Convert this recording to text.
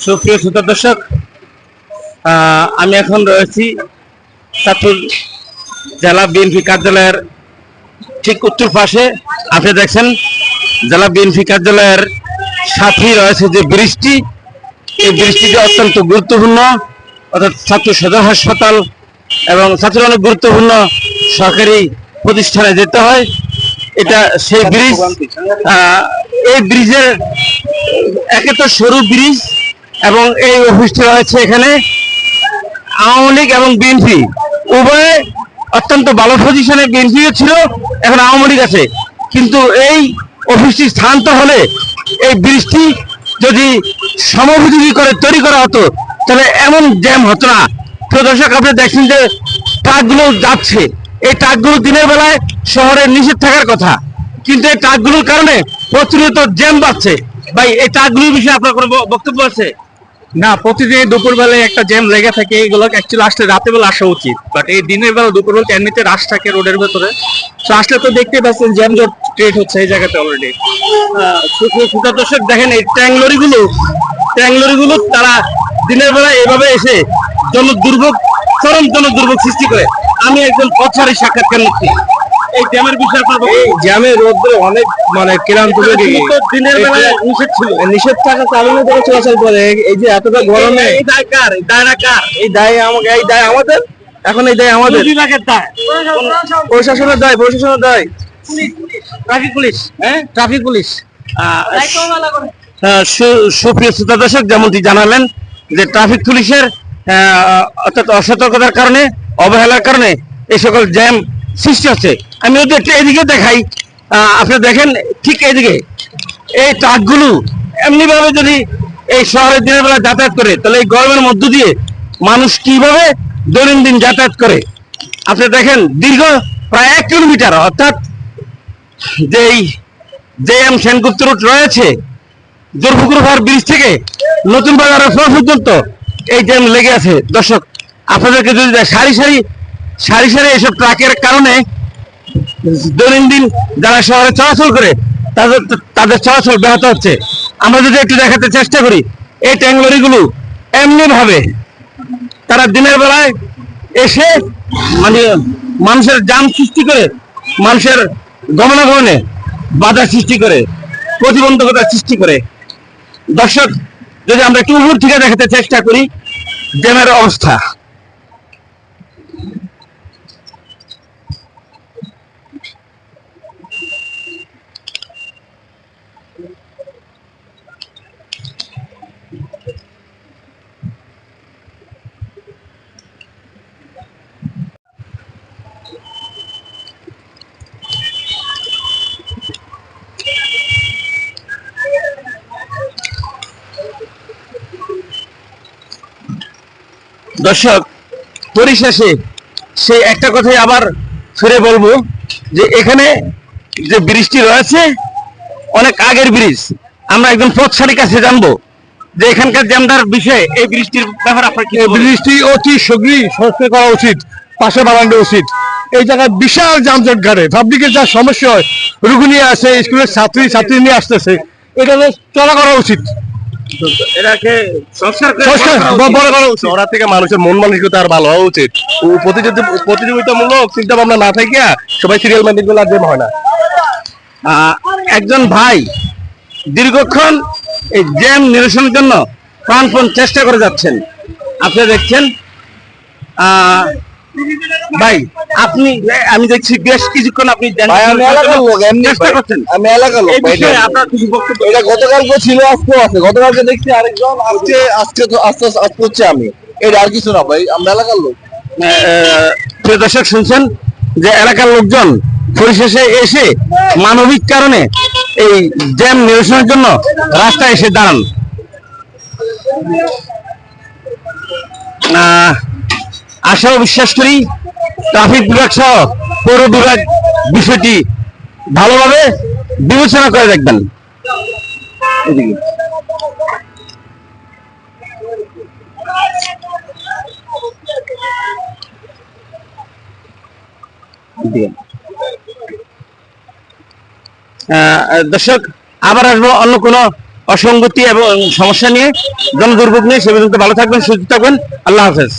সুপ্রিয় শ্রোতা দর্শক, আমি এখন রয়েছি চাঁদপুর জেলা বিএনপি কার্যালয়ের ঠিক উত্তর পাশে। আপনি দেখছেন জেলা বিএনপি কার্যালয়ের সাথেই রয়েছে যে ব্রিজটি, এই ব্রিজটি অত্যন্ত গুরুত্বপূর্ণ, অর্থাৎ চাঁদপুর সদর হাসপাতাল এবং চাঁদপুর অনেক গুরুত্বপূর্ণ সরকারি প্রতিষ্ঠানে যেতে হয়। এটা সেই ব্রিজ। এই ব্রিজের একে তো সরু ব্রিজ এবং এই অফিসটি রয়েছে এখানে। আওয়ামী লীগ এবং বিএনপি উভয়ে অত্যন্ত ভালো পজিশনে, বিএনপিও ছিল, এখন আওয়ামী লীগ আছে, কিন্তু এই অফিসটি স্থানান্তর হলে এই ব্রিজটি যদি সমুপযোগী করে তৈরি করা হতো তাহলে এমন জ্যাম হতো না। প্রিয় দর্শক, আপনি দেখছেন যে ট্রাকগুলো যাচ্ছে, এই ট্রাকগুলো দিনের বেলায় শহরে নিষেধ থাকার কথা, কিন্তু এই ট্রাকগুলোর কারণে প্রচলিত জ্যাম বাড়ছে। ভাই, এই ট্রাকগুলোর বিষয়ে আপনার কোনো বক্তব্য আছে? না, প্রতিদিন দুপুর বেলায় একটা জ্যাম লেগে থাকে। এগুলো অ্যাকচুয়ালি আসলে রাতের বেলা আসা উচিত, বাট এই দিনের বেলা দুপুর বেলা এমনিতে রাশ থাকে রোডের ভেতরে। তো আসলে তো দেখতেই পাচ্ছেন জ্যাম জট ক্রিয়েট হচ্ছে এই জায়গাতে অলরেডি। দর্শক দেখেন, এই ট্যাং লরিগুলো তারা দিনের বেলা এভাবে এসে জনদুর্ভোগ, চরম জনদুর্ভোগ সৃষ্টি করে। আমি একজন পথচারী সাক্ষাৎকার নিচ্ছি, এই জ্যামের বিষয়ে আপনার জ্যামের রোদ্রে অনেক ক্লান্ত হয়ে গেছে। দিনের বেলায় নিষেধ ছিল, নিষেধ থাকা কারণে তারা চলাচল করে। এই যে এতটা গরমে এই দায় কার? এই দায়রা কার? এই দায় আমাকে, এই দায় আমাদের। এখন এই দায় আমাদের, বিভাগের দায়, প্রশাসনের দায়, প্রশাসনের দায়, ট্রাফিক পুলিশ। Traffic police. সুপ্রিয় শ্রোতা দর্শক, যেমনটি জানালেন যে ট্রাফিক পুলিশের অর্থাৎ অসতর্কতার কারণে, অবহেলার কারণে এই সকল জ্যাম সৃষ্টি হচ্ছে। আমি যদি একটা এদিকে দেখাই, আপনি দেখেন ঠিক এদিকে এই ট্রাকগুলো এমনি ভাবে যদি এই শহরের দিনের বেলা যাতায়াত করে তাহলে এই গরমের মধ্য দিয়ে মানুষ কিভাবে দৈনন্দিন যাতায়াত করে। আপনি দেখেন দীর্ঘ প্রায় 1 কিলোমিটার, অর্থাৎ যেই জেএম সেনগুপ্ত রোড রয়েছে দুর্পুকুর ব্রিজ থেকে নতুন বাজার পর্যন্ত এই জ্যাম লেগে আছে। দর্শক, আপনাদেরকে যদি সারি সারি এসব ট্রাকের কারণে দৈনন্দিন যারা শহরে চলাচল করে তাদের চলাচল ব্যাহত হচ্ছে। আমরা যদি একটু দেখাতে চেষ্টা করি, এই ট্যাং লরিগুলো এমনি ভাবে তারা দিনের বেলায় এসে মানে মানুষের জ্যাম সৃষ্টি করে, মানুষের গমনাগমনে বাধা সৃষ্টি করে, প্রতিবন্ধকতা সৃষ্টি করে। দর্শক, যদি আমরা একটু উপর থেকে দেখাতে চেষ্টা করি জ্যামের অবস্থা, দর্শক পরিশেষে সেই একটা কথাই আবার ফিরে বলবো যে এখানে যে ব্রিজটি রয়েছে অনেক আগের ব্রিজ। আমরা একজন পথচারীর কাছে জানবো যে এখানকার জ্যামটার বিষয়ে, এই ব্রিজটির ব্যাপারে আপনার কি? ব্রিজটি অতি শীঘ্রই সংস্কার করা উচিত, পাশে বাগানো উচিত। এই জায়গায় বিশাল যানজট ঘাটে, পাবলিকের যা সমস্যা হয়, রুগী নিয়ে আসে, স্কুলের ছাত্রী নিয়ে আসতেছে, এটা চলা করা উচিত। এটাকে ওরা থেকে মানুষের মন মানসিকতা আর ভালো হওয়া উচিত। প্রতিযোগিতামূলক চিন্তা ভাবনা না থাকিয়া সবাই সিরিয়াল মেনটেন করলে আর জ্যাম হয় না। একজন ভাই দীর্ঘক্ষণ এই জ্যাম নিরসনের জন্য প্রাণপণ চেষ্টা করে যাচ্ছেন। আপনি দেখছেন ভাই, আমি দেখছি বেশ কিছুক্ষণ আপনি চেষ্টা করছেন। আমি এলাকার লোক, আপনার কিছু বক্তব্য? এটা গতকালকে ছিল, আজকেও আছে। গতকালকে দেখছি আরেকজন, আজকে তো আস্তে আস্তে হচ্ছে। আমি এটা আর কিছু না ভাই, আমরা এলাকার লোক। প্রিয় দর্শক, শুনছেন যে এলাকার লোকজন পরিশেষে এসে মানবিক কারণে এই জ্যাম নিরসনের জন্য রাস্তায় এসে দাঁড়ান। আশা ও বিশ্বাস করি ট্রাফিক বিভাগ সহ পৌর বিভাগ বিষয়টি ভালোভাবে বিবেচনা করে দেখবেন। দর্শক, আবার আসবো অন্য কোনো অসঙ্গতি এবং সমস্যা নিয়ে, জনদুর্ভোগ নিয়ে। সে পর্যন্ত ভালো থাকবেন, সুস্থ থাকবেন। আল্লাহ হাফেজ।